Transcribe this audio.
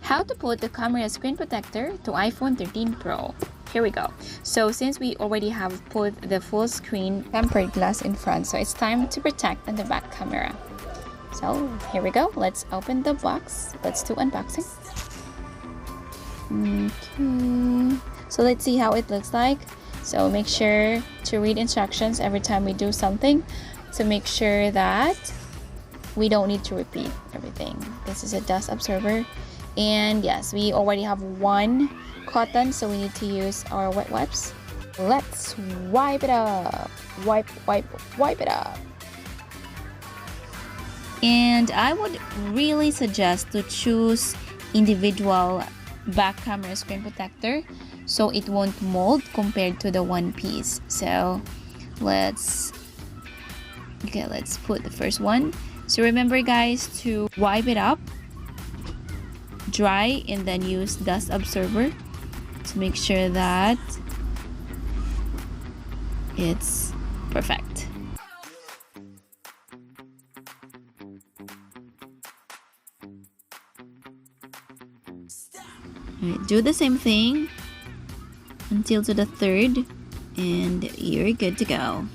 How to put the camera screen protector to iPhone 13 Pro. Here we go. So since we already have put the full screen tempered glass in front, so it's time to protect on the back camera. So here we go. Let's open the box. Let's do unboxing. Okay. So let's see how it looks like. So make sure to read instructions every time we do something to make sure that we don't need to repeat everything. This is a dust absorber. And yes, we already have one cotton, so we need to use our wet wipes. Let's wipe it up. Wipe it up. And I would really suggest to choose individual back camera screen protector so it won't mold compared to the one piece. So let's put the first one. So remember guys to wipe it up, dry, and then use dust absorber to make sure that it's perfect. Alright, do the same thing until to the third and you're good to go.